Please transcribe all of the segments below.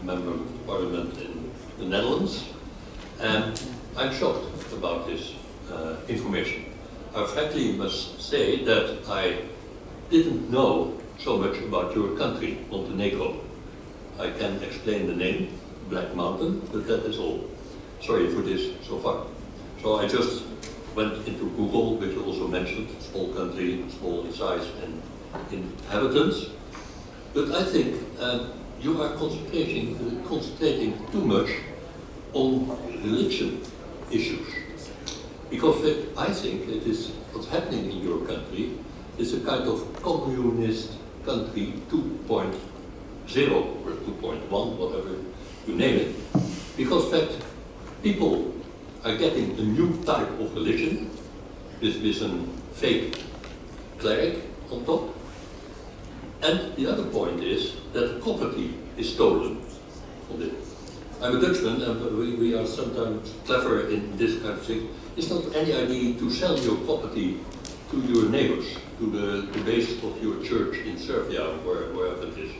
member of parliament in the Netherlands, and I'm shocked about this information. I frankly must say that I didn't know so much about your country, Montenegro. I can explain the name, Black Mountain, but that is all. Sorry for this so far. So I just went into Google, which you also mentioned, small country, small in size and inhabitants. But I think you are concentrating too much on religion issues. Because I think it is what's happening in your country is a kind of communist country 2.0 or 2.1, whatever you name it. Because in fact, people are getting a new type of religion with a fake cleric on top. And the other point is that property is stolen from it. I'm a Dutchman, and we are sometimes clever in this kind of thing. It's not any idea to sell your property to your neighbors, to the base of your church in Serbia, or wherever it is.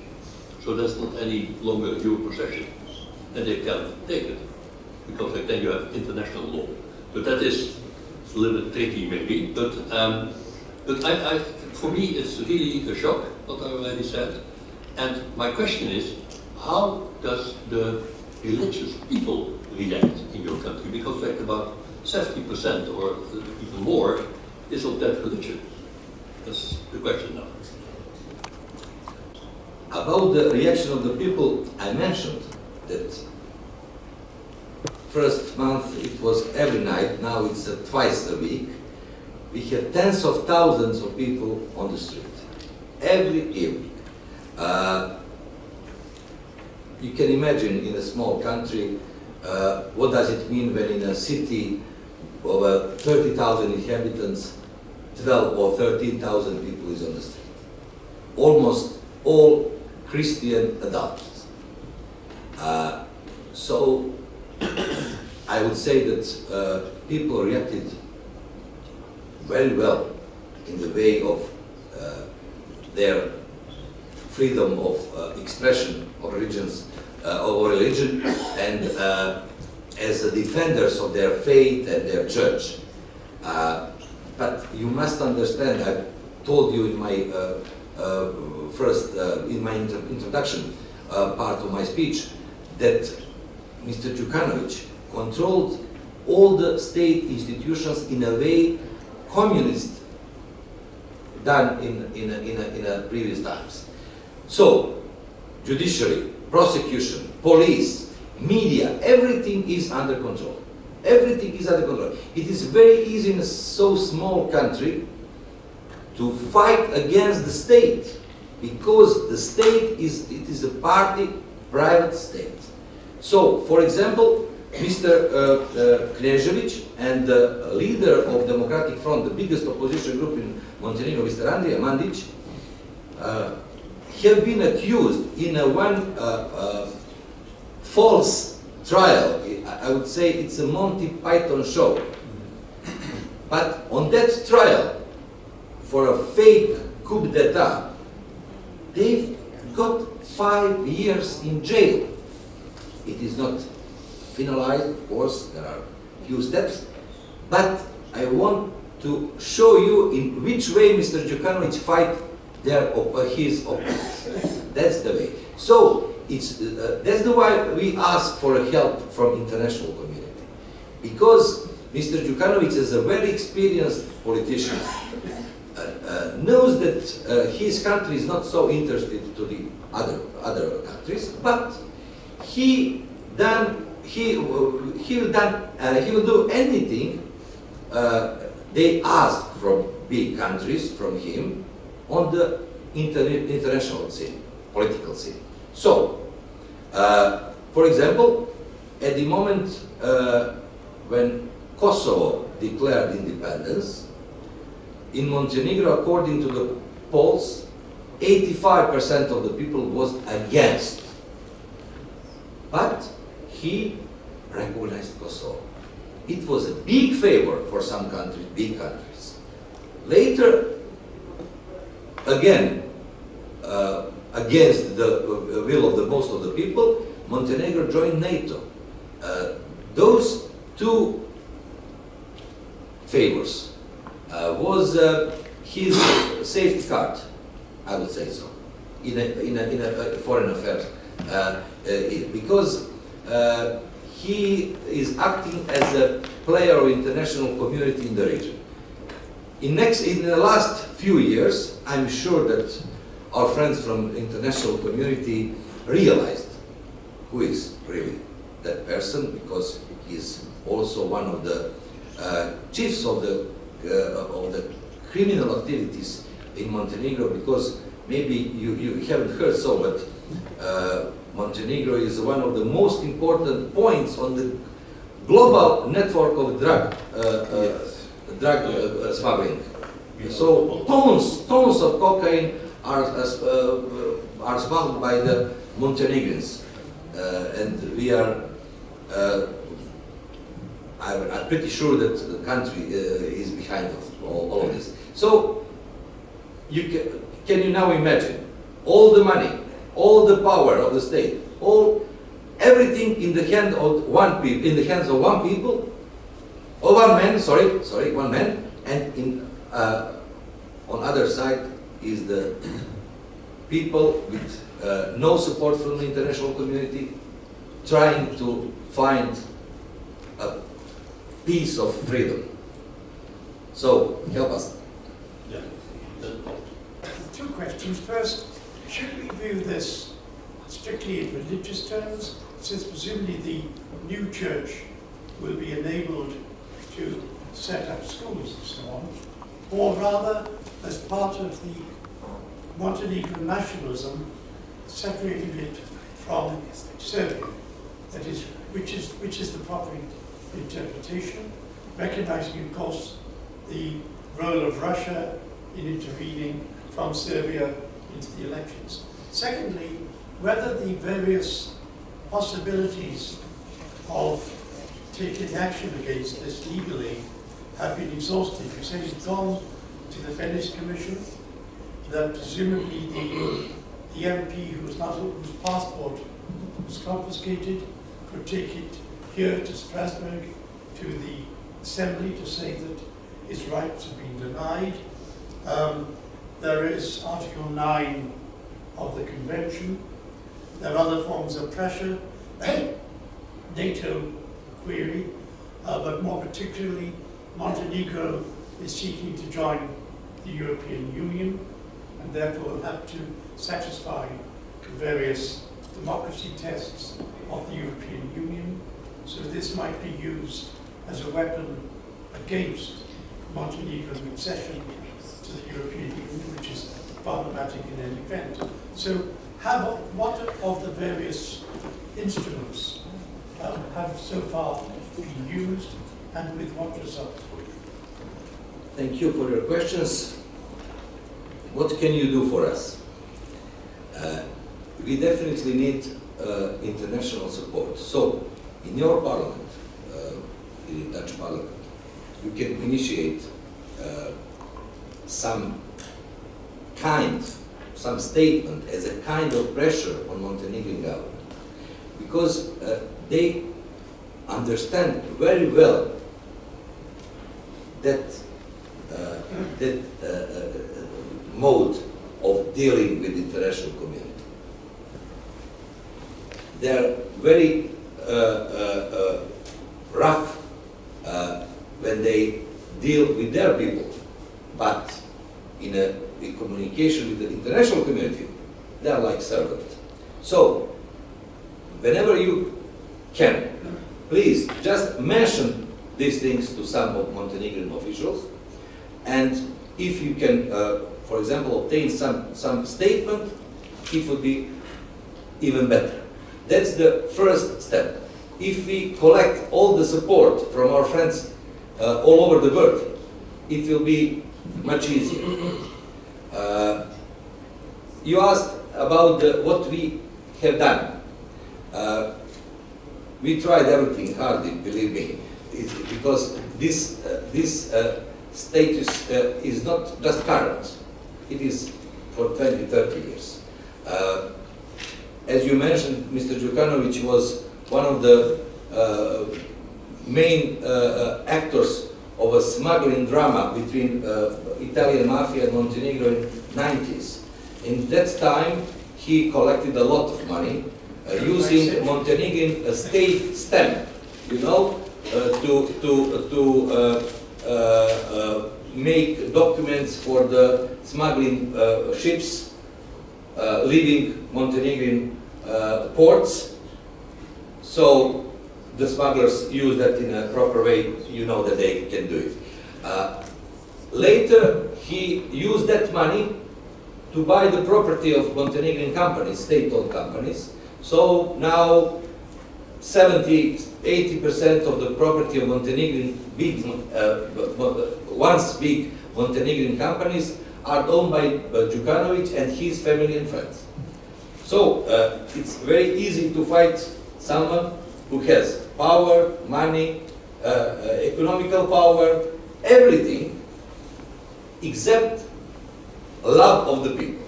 So that's not any longer your possession, and they can't take it, because then you have international law. But that is a little bit tricky, maybe. But for me, it's really a shock, what I already said. And my question is, how does the religious people react in your country? Because in fact, about 70% or even more is of that religion. That's the question now. About the reaction of the people, I mentioned that first month it was every night, now it's twice a week. We have tens of thousands of people on the street, every evening. You can imagine in a small country, what does it mean when in a city of 30,000 inhabitants, 12 or 13,000 people is on the street. Almost all Christian adults. So I would say that people reacted very well in the way of their freedom of expression of religions or religion, and as defenders of their faith and their church. But you must understand, I told you in my introduction part of my speech, that Mr. Djukanovic controlled all the state institutions in a way communist done in previous times. So, judiciary, prosecution, police, media, everything is under control. Everything is under control. It is very easy in a so small country to fight against the state, because the state is a party, private state. So, for example, Mr. Knežević and the leader of Democratic Front, the biggest opposition group in Montenegro, Mr. Andrija Mandić, have been accused in one false trial. I would say it's a Monty Python show. But on that trial, for a fake coup d'etat, they got 5 years in jail. It is not finalized, of course, there are few steps, but I want to show you in which way Mr. Djukanovic fight his opponents. That's the way. So that's the why we ask for help from international community, because Mr. Djukanovic is a very experienced politician, knows that his country is not so interested to the other countries, but he will do anything they ask from big countries, from him, on the international scene, political scene. So, for example, at the moment when Kosovo declared independence, in Montenegro, according to the polls, 85% of the people was against. But he recognized Kosovo. It was a big favor for some countries, big countries. Later, again, against the will of most of the people, Montenegro joined NATO. Those two favors was his safety card, I would say so, in a foreign affairs, because he is acting as a player of international community in the region. In the last few years, I'm sure that our friends from international community realized who is really that person, because he's also one of the chiefs of the criminal activities in Montenegro, because maybe you haven't heard so, but Montenegro is one of the most important points on the global network of drug smuggling. So tons of cocaine are smuggled by the Montenegrins, and we are. I'm pretty sure that the country is behind all of this. So, can you now imagine all the money, all the power of the state, everything in the hands of one people, or one man, and on other side is the people with no support from the international community, trying to find a piece of freedom. So, help us. Yeah. Two questions. First, should we view this strictly in religious terms, since presumably the new church will be enabled to set up schools and so on, or rather as part of the Montenegrin nationalism, separating it from Serbia? That is, which is the proper interpretation, recognizing, of course, the role of Russia in intervening from Serbia into the elections. Secondly, whether the various possibilities of taking action against this legally have been exhausted. You say it's gone to the Venice Commission, that presumably the MP whose passport was confiscated could take it here to Strasbourg, to the Assembly, to say that his rights have been denied. There is Article 9 of the Convention. There are other forms of pressure, NATO query, but more particularly, Montenegro is seeking to join the European Union, and therefore will have to satisfy the various democracy tests of the European Union. So this might be used as a weapon against Montenegro's accession to the European Union, which is problematic in any event. So what of the various instruments have so far been used, and with what result? Thank you for your questions. What can you do for us? We definitely need international support. So, in your parliament, in the Dutch parliament, you can initiate some statement as a kind of pressure on Montenegrin government, because they understand very well that mode of dealing with the international community. They are very rough when they deal with their people, but in communication with the international community, they are like servants. So, whenever you can, please just mention these things to some of Montenegrin officials, and if you can, for example, obtain some statement, it would be even better. That's the first step. If we collect all the support from our friends all over the world, it will be much easier. You asked about what we have done. We tried everything hard, believe me, because this status is not just current. It is for 20, 30 years. as you mentioned, Mr. Djukanovic was one of the main actors of a smuggling drama between Italian mafia and Montenegro in 90s. In that time, he collected a lot of money using Montenegrin state stamp, you know, to make documents for the smuggling ships leaving Montenegrin ports. So the smugglers use that in a proper way, you know that they can do it. Later, he used that money to buy the property of Montenegrin companies, state-owned companies. So now 70–80% of the property of Montenegrin once big Montenegrin companies are owned by Djukanovic and his family and friends. So it's very easy to fight someone who has power, money, economical power, everything except love of the people.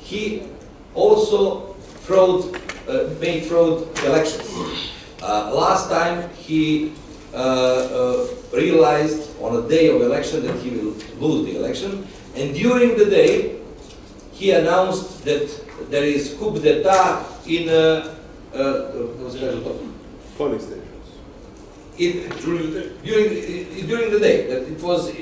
He also made fraud elections. Last time he realized on a day of election that he will lose the election, and during the day he announced that there is coup d'etat in polling stations. During the day, that it was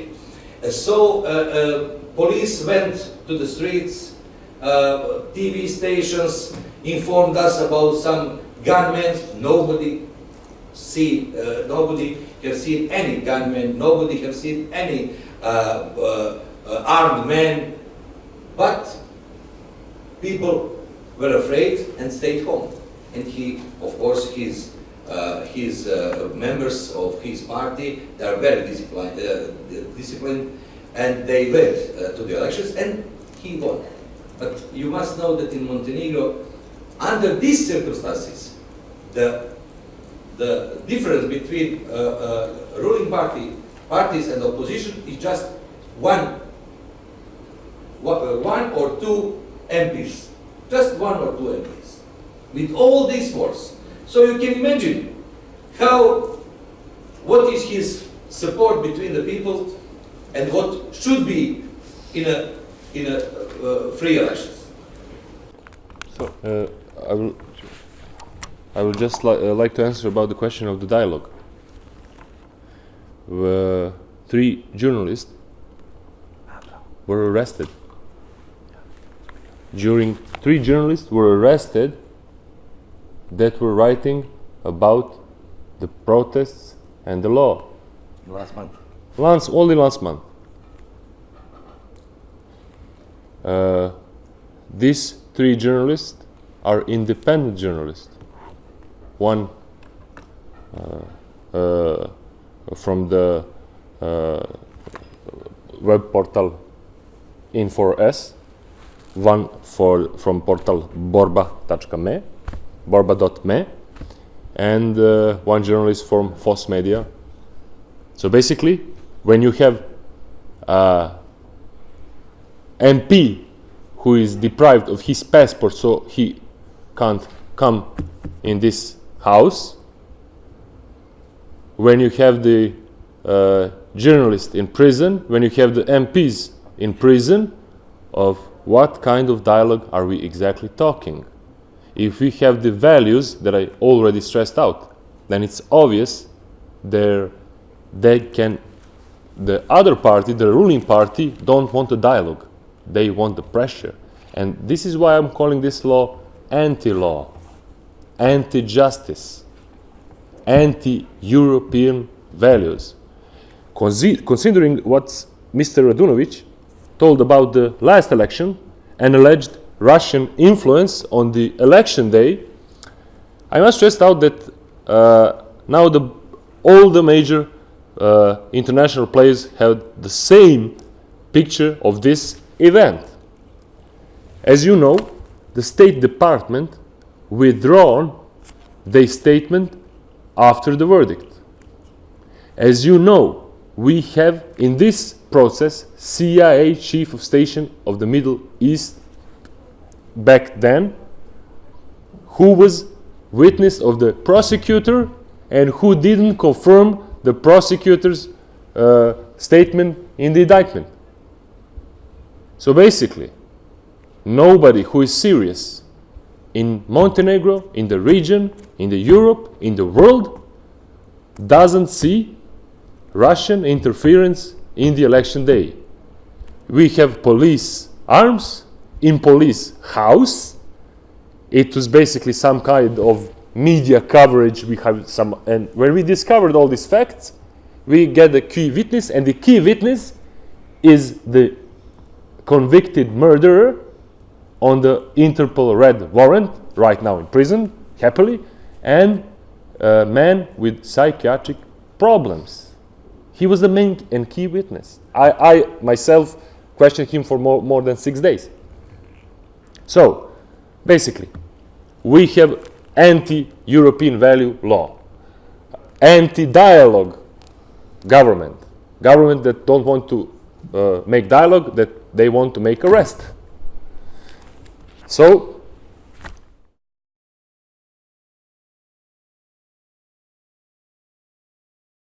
police went to the streets, TV stations informed us about some gunmen. Nobody has seen any gunmen. Nobody has seen any armed men. But people were afraid and stayed home. And he, of course, his members of his party, they are very disciplined, and they went to the elections, and he won. But you must know that in Montenegro, under these circumstances, the difference between ruling parties and opposition is just one or two MPs, just one or two MPs, with all this force. So you can imagine what is his support between the people and what should be in a free elections. So I will just like to answer about the question of the dialogue. 3 journalists were arrested. 3 journalists were arrested that were writing about the protests and the law. Last month. Only last month. These 3 journalists are independent journalists. One from the web portal In4S, one from portal borba.me, and one journalist from FOS Media. So basically, when you have MP who is deprived of his passport, so he can't come in this house, when you have the journalist in prison, when you have the MPs in prison, of what kind of dialogue are we exactly talking? If we have the values that I already stressed out, then it's obvious the other party, the ruling party, don't want a dialogue. They want the pressure. And this is why I'm calling this law anti-law, anti-justice, anti-European values. Considering what Mr. Radunovic told about the last election and alleged Russian influence on the election day, I must stress out that now all the major international players have the same picture of this event. As you know, the State Department withdrawn their statement after the verdict. As you know, we have in this process CIA Chief of Station of the Middle East back then, who was witness of the prosecutor and who didn't confirm the prosecutor's statement in the indictment. So basically, nobody who is serious in Montenegro, in the region, in the Europe, in the world, doesn't see Russian interference in the election day. We have police arms in police house. It was basically some kind of media coverage. We have some, and when we discovered all these facts, we get the key witness, and the key witness is the convicted murderer on the Interpol red warrant, right now in prison, happily, and a man with psychiatric problems. He was the main and key witness. I myself questioned him for more than 6 days. So, basically, we have anti-European value law, anti-dialogue government that don't want to make dialogue, that they want to make arrest. So,